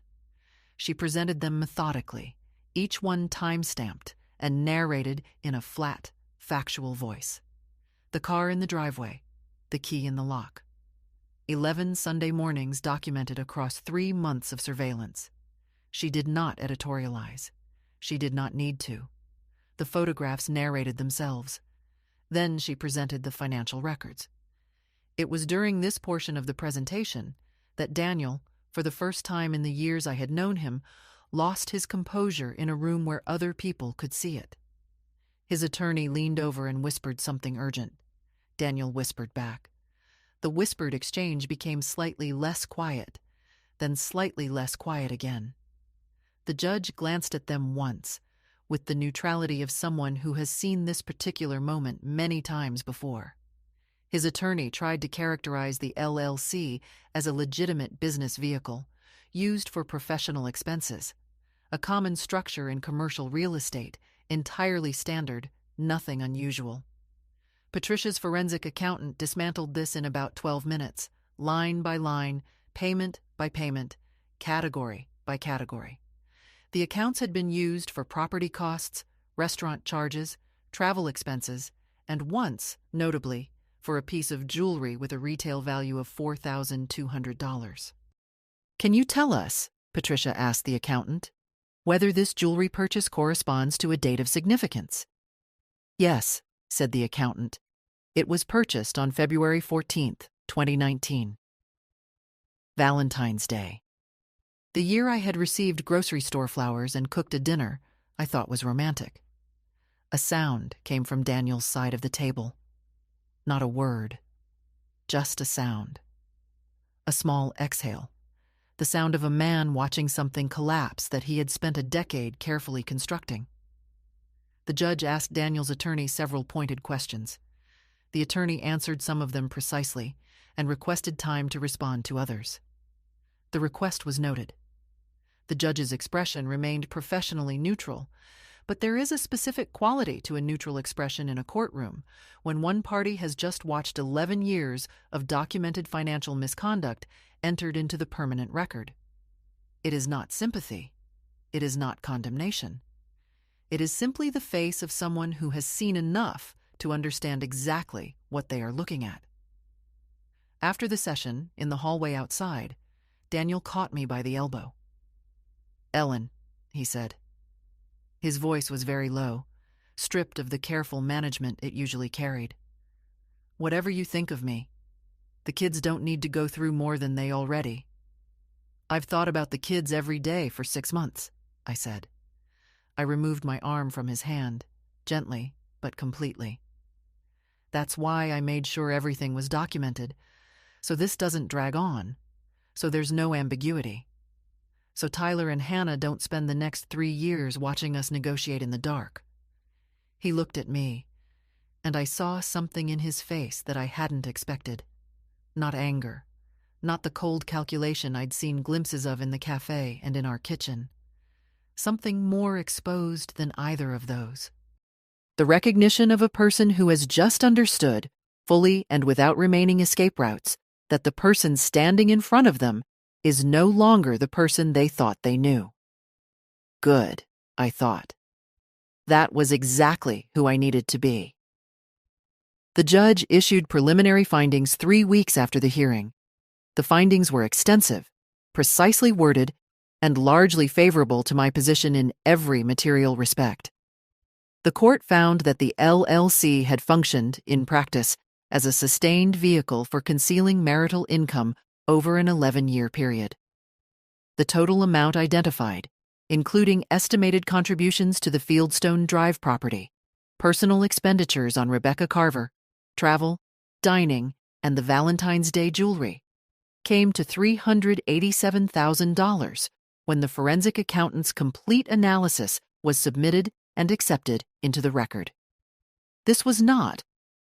She presented them methodically, each one time-stamped and narrated in a flat, factual voice. The car in the driveway, the key in the lock. 11 Sunday mornings documented across 3 months of surveillance. She did not editorialize. She did not need to. The photographs narrated themselves. Then she presented the financial records. It was during this portion of the presentation that Daniel, for the first time in the years I had known him, lost his composure in a room where other people could see it. His attorney leaned over and whispered something urgent. Daniel whispered back. The whispered exchange became slightly less quiet, then slightly less quiet again. The judge glanced at them once, with the neutrality of someone who has seen this particular moment many times before. His attorney tried to characterize the LLC as a legitimate business vehicle, used for professional expenses, a common structure in commercial real estate, entirely standard, nothing unusual. Patricia's forensic accountant dismantled this in about 12 minutes, line by line, payment by payment, category by category. The accounts had been used for property costs, restaurant charges, travel expenses, and once, notably, for a piece of jewelry with a retail value of $4,200. Can you tell us, Patricia asked the accountant, whether this jewelry purchase corresponds to a date of significance? Yes, said the accountant. It was purchased on February 14th, 2019. Valentine's Day. The year I had received grocery store flowers and cooked a dinner I thought was romantic. A sound came from Daniel's side of the table. Not a word, just a sound. A small exhale, the sound of a man watching something collapse that he had spent a decade carefully constructing. The judge asked Daniel's attorney several pointed questions. The attorney answered some of them precisely and requested time to respond to others. The request was noted. The judge's expression remained professionally neutral, but there is a specific quality to a neutral expression in a courtroom when one party has just watched 11 years of documented financial misconduct entered into the permanent record. It is not sympathy. It is not condemnation. It is simply the face of someone who has seen enough to understand exactly what they are looking at. After the session, in the hallway outside, Daniel caught me by the elbow. "Ellen," he said. His voice was very low, stripped of the careful management it usually carried. "Whatever you think of me, the kids don't need to go through more than they already." "I've thought about the kids every day for 6 months," I said. I removed my arm from his hand, gently but completely. "That's why I made sure everything was documented, so this doesn't drag on, so there's no ambiguity. So Tyler and Hannah don't spend the next 3 years watching us negotiate in the dark." He looked at me, and I saw something in his face that I hadn't expected. Not anger, not the cold calculation I'd seen glimpses of in the cafe and in our kitchen. Something more exposed than either of those. The recognition of a person who has just understood, fully and without remaining escape routes, that the person standing in front of them is no longer the person they thought they knew. Good, I thought. That was exactly who I needed to be. The judge issued preliminary findings 3 weeks after the hearing. The findings were extensive, precisely worded, and largely favorable to my position in every material respect. The court found that the LLC had functioned, in practice, as a sustained vehicle for concealing marital income over an 11-year period. The total amount identified, including estimated contributions to the Fieldstone Drive property, personal expenditures on Rebecca Carver, travel, dining, and the Valentine's Day jewelry, came to $387,000 when the forensic accountant's complete analysis was submitted and accepted into the record. This was not,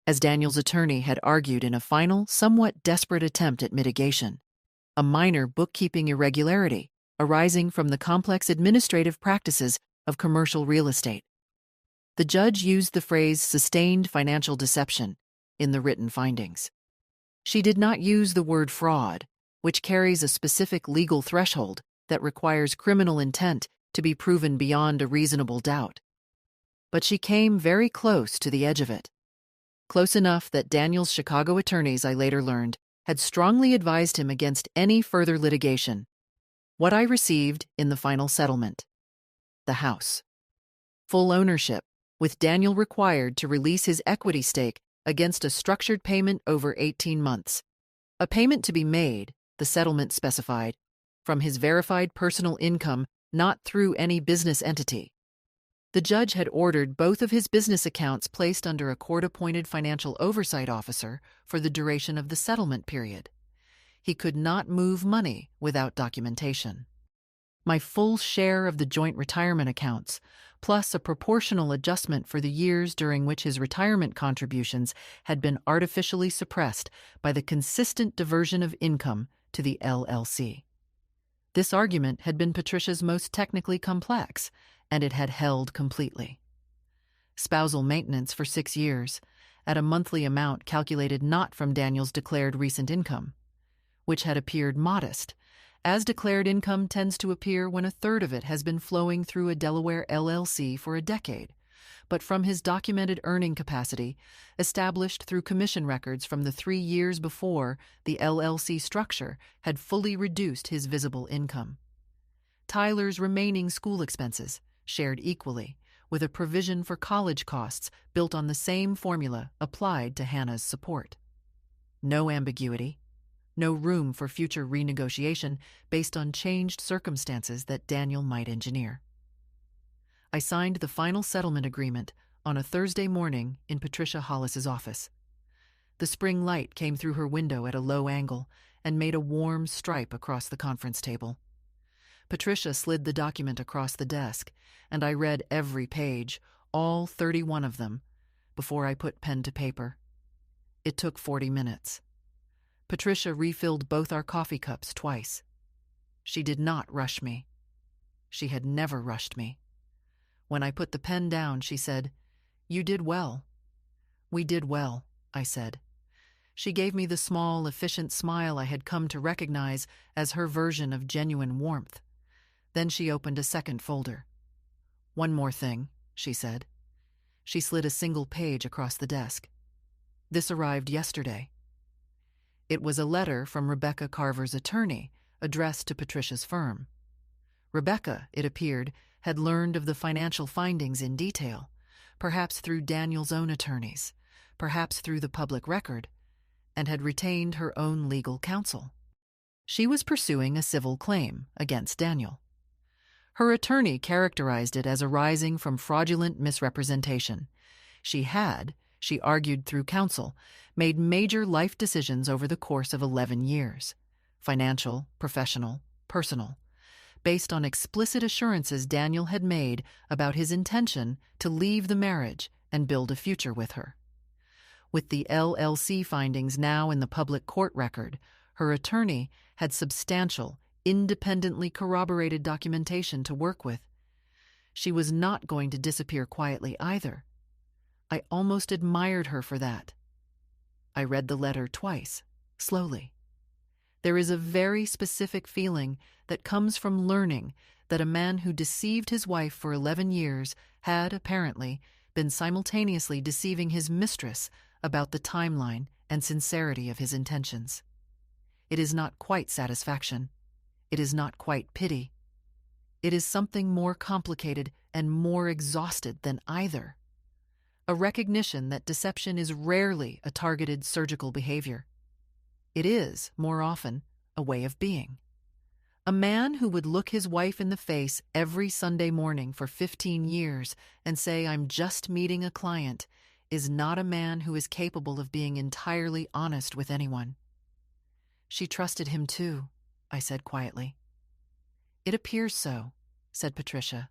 as Daniel's attorney had argued in a final, somewhat desperate attempt at mitigation, a minor bookkeeping irregularity arising from the complex administrative practices of commercial real estate. The judge used the phrase sustained financial deception in the written findings. She did not use the word fraud, which carries a specific legal threshold that requires criminal intent to be proven beyond a reasonable doubt. But she came very close to the edge of it. Close enough that Daniel's Chicago attorneys, I later learned, had strongly advised him against any further litigation. What I received in the final settlement: the house. Full ownership, with Daniel required to release his equity stake against a structured payment over 18 months. A payment to be made, the settlement specified, from his verified personal income, not through any business entity. The judge had ordered both of his business accounts placed under a court-appointed financial oversight officer for the duration of the settlement period. He could not move money without documentation. My full share of the joint retirement accounts, plus a proportional adjustment for the years during which his retirement contributions had been artificially suppressed by the consistent diversion of income to the LLC. This argument had been Patricia's most technically complex, and it had held completely. Spousal maintenance for 6 years, at a monthly amount calculated not from Daniel's declared recent income, which had appeared modest, as declared income tends to appear when a third of it has been flowing through a Delaware LLC for a decade, but from his documented earning capacity, established through commission records from the 3 years before the LLC structure had fully reduced his visible income. Tyler's remaining school expenses, shared equally, with a provision for college costs built on the same formula applied to Hannah's support. No ambiguity. No room for future renegotiation based on changed circumstances that Daniel might engineer. I signed the final settlement agreement on a Thursday morning in Patricia Hollis's office. The spring light came through her window at a low angle and made a warm stripe across the conference table. Patricia slid the document across the desk, and I read every page, all 31 of them, before I put pen to paper. It took 40 minutes. Patricia refilled both our coffee cups twice. She did not rush me. She had never rushed me. When I put the pen down, she said, "You did well." "We did well," I said. She gave me the small, efficient smile I had come to recognize as her version of genuine warmth. Then she opened a second folder. "One more thing," she said. She slid a single page across the desk. "This arrived yesterday." It was a letter from Rebecca Carver's attorney, addressed to Patricia's firm. Rebecca, it appeared, had learned of the financial findings in detail, perhaps through Daniel's own attorneys, perhaps through the public record, and had retained her own legal counsel. She was pursuing a civil claim against Daniel. Her attorney characterized it as arising from fraudulent misrepresentation. She argued through counsel, made major life decisions over the course of 11 years, financial, professional, personal, based on explicit assurances Daniel had made about his intention to leave the marriage and build a future with her. With the LLC findings now in the public court record, her attorney had substantial, independently corroborated documentation to work with. She was not going to disappear quietly either. I almost admired her for that. I read the letter twice, slowly. There is a very specific feeling that comes from learning that a man who deceived his wife for 11 years had, apparently, been simultaneously deceiving his mistress about the timeline and sincerity of his intentions. It is not quite satisfaction. It is not quite pity. It is something more complicated and more exhausted than either. A recognition that deception is rarely a targeted surgical behavior. It is, more often, a way of being. A man who would look his wife in the face every Sunday morning for 15 years and say, "I'm just meeting a client," is not a man who is capable of being entirely honest with anyone. She trusted him too, I said quietly. It appears so, said Patricia.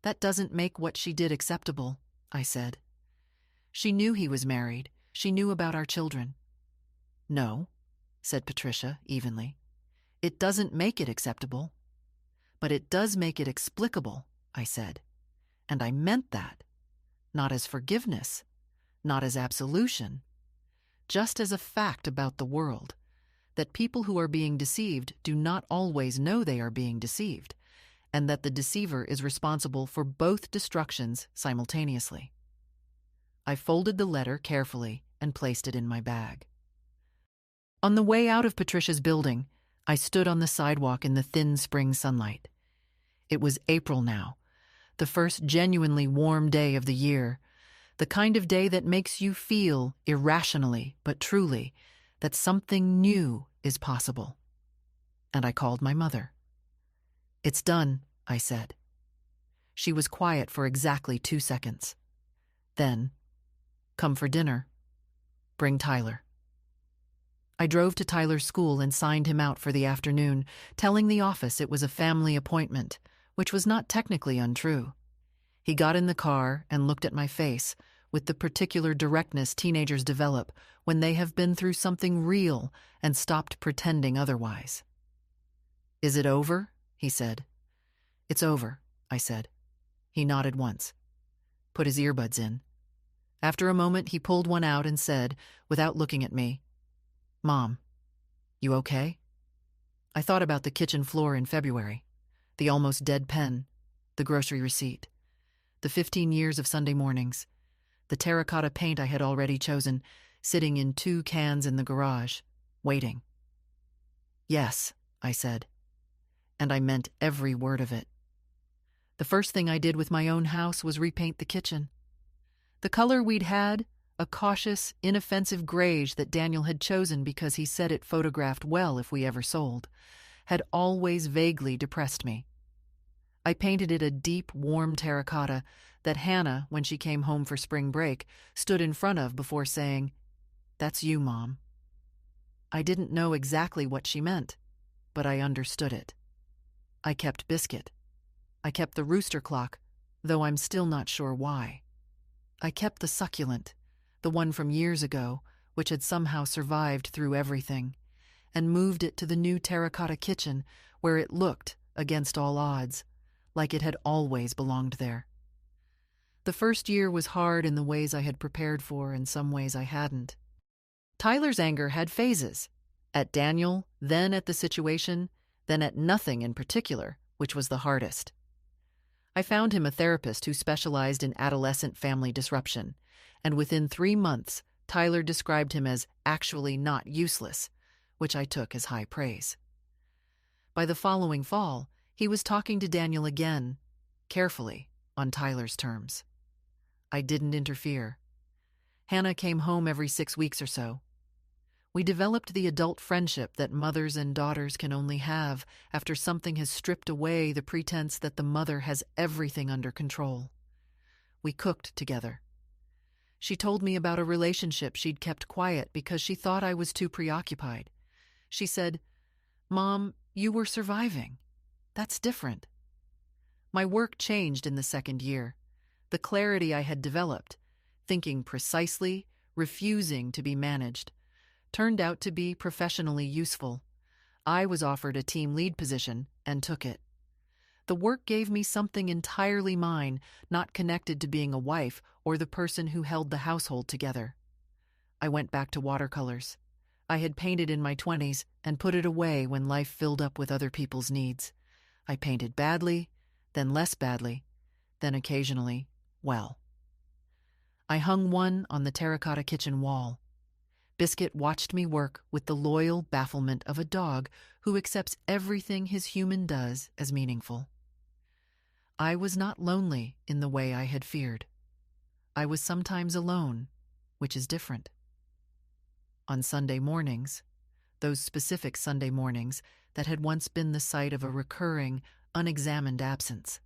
That doesn't make what she did acceptable, I said. She knew he was married. She knew about our children. No, said Patricia evenly. It doesn't make it acceptable. But it does make it explicable, I said. And I meant that. Not as forgiveness, not as absolution, just as a fact about the world, that people who are being deceived do not always know they are being deceived, and that the deceiver is responsible for both destructions simultaneously. I folded the letter carefully and placed it in my bag. On the way out of Patricia's building, I stood on the sidewalk in the thin spring sunlight. It was April now, the first genuinely warm day of the year, the kind of day that makes you feel, irrationally but truly, that something new is possible. And I called my mother. It's done, I said. She was quiet for exactly 2 seconds. Then, come for dinner. Bring Tyler. I drove to Tyler's school and signed him out for the afternoon, telling the office it was a family appointment, which was not technically untrue. He got in the car and looked at my face with the particular directness teenagers develop when they have been through something real and stopped pretending otherwise. Is it over? He said. It's over, I said. He nodded once. Put his earbuds in. After a moment, he pulled one out and said, without looking at me, Mom, you okay? I thought about the kitchen floor in February, the almost dead pen, the grocery receipt, the 15 years of Sunday mornings, the terracotta paint I had already chosen, sitting in 2 cans in the garage, waiting. Yes, I said, and I meant every word of it. The first thing I did with my own house was repaint the kitchen. The color we'd had, a cautious, inoffensive greige that Daniel had chosen because he said it photographed well if we ever sold, had always vaguely depressed me. I painted it a deep, warm terracotta that Hannah, when she came home for spring break, stood in front of before saying, That's you, Mom. I didn't know exactly what she meant, but I understood it. I kept Biscuit. I kept the rooster clock, though I'm still not sure why. I kept the succulent, the one from years ago, which had somehow survived through everything, and moved it to the new terracotta kitchen where it looked, against all odds, like it had always belonged there. The first year was hard in the ways I had prepared for and some ways I hadn't. Tyler's anger had phases, at Daniel, then at the situation, then at nothing in particular, which was the hardest. I found him a therapist who specialized in adolescent family disruption, and within 3 months, Tyler described him as actually not useless, which I took as high praise. By the following fall, he was talking to Daniel again, carefully, on Tyler's terms. I didn't interfere. Hannah came home every 6 weeks or so. We developed the adult friendship that mothers and daughters can only have after something has stripped away the pretense that the mother has everything under control. We cooked together. She told me about a relationship she'd kept quiet because she thought I was too preoccupied. She said, Mom, you were surviving. That's different. My work changed in the 2nd year. The clarity I had developed, thinking precisely, refusing to be managed, turned out to be professionally useful. I was offered a team lead position and took it. The work gave me something entirely mine, not connected to being a wife or the person who held the household together. I went back to watercolors. I had painted in my 20s and put it away when life filled up with other people's needs. I painted badly, then less badly, then occasionally well. I hung one on the terracotta kitchen wall. Biscuit watched me work with the loyal bafflement of a dog who accepts everything his human does as meaningful. I was not lonely in the way I had feared. I was sometimes alone, which is different. On Sunday mornings, those specific Sunday mornings that had once been the site of a recurring, unexamined absence,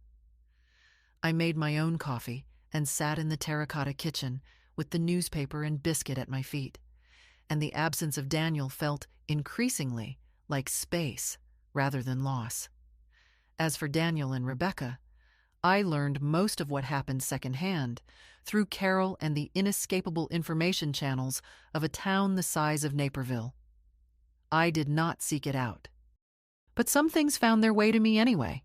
I made my own coffee and sat in the terracotta kitchen with the newspaper and Biscuit at my feet, and the absence of Daniel felt increasingly like space rather than loss. As for Daniel and Rebecca, I learned most of what happened secondhand through Carol and the inescapable information channels of a town the size of Naperville. I did not seek it out. But some things found their way to me anyway.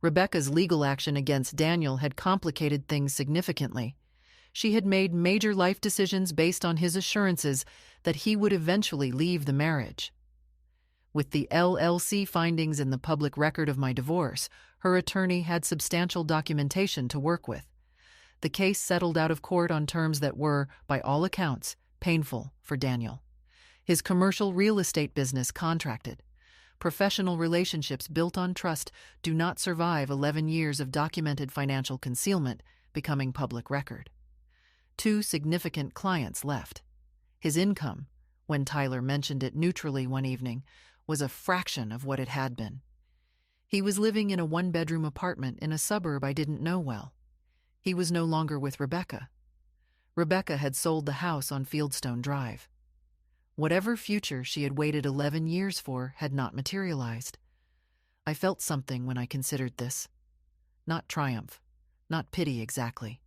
Rebecca's legal action against Daniel had complicated things significantly. She had made major life decisions based on his assurances that he would eventually leave the marriage. With the LLC findings in the public record of my divorce, her attorney had substantial documentation to work with. The case settled out of court on terms that were, by all accounts, painful for Daniel. His commercial real estate business contracted. Professional relationships built on trust do not survive 11 years of documented financial concealment becoming public record. 2 significant clients left. His income, when Tyler mentioned it neutrally one evening, was a fraction of what it had been. He was living in a 1-bedroom apartment in a suburb I didn't know well. He was no longer with Rebecca. Rebecca had sold the house on Fieldstone Drive. Whatever future she had waited 11 years for had not materialized. I felt something when I considered this. Not triumph, not pity exactly.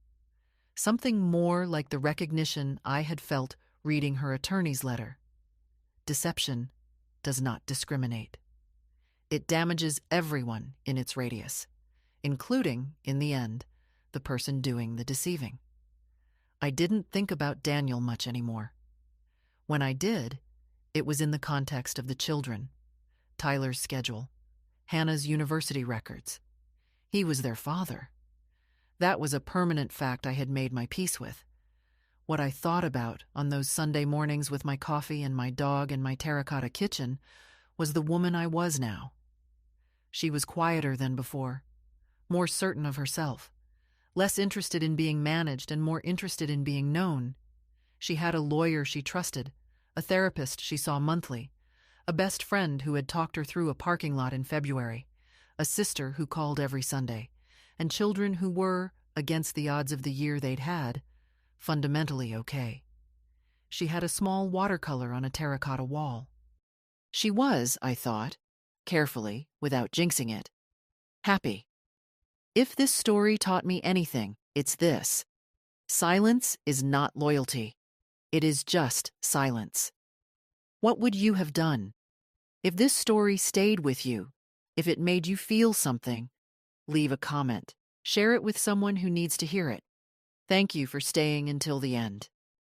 Something more like the recognition I had felt reading her attorney's letter. Deception does not discriminate. It damages everyone in its radius, including, in the end, the person doing the deceiving. I didn't think about Daniel much anymore. When I did, it was in the context of the children, Tyler's schedule, Hannah's university records. He was their father. That was a permanent fact I had made my peace with. What I thought about on those Sunday mornings with my coffee and my dog in my terracotta kitchen was the woman I was now. She was quieter than before, more certain of herself, less interested in being managed and more interested in being known. She had a lawyer she trusted, a therapist she saw monthly, a best friend who had talked her through a parking lot in February, a sister who called every Sunday, and children who were, against the odds of the year they'd had, fundamentally okay. She had a small watercolor on a terracotta wall. She was, I thought, carefully, without jinxing it, happy. If this story taught me anything, it's this. Silence is not loyalty. It is just silence. What would you have done? If this story stayed with you, if it made you feel something, leave a comment. Share it with someone who needs to hear it. Thank you for staying until the end.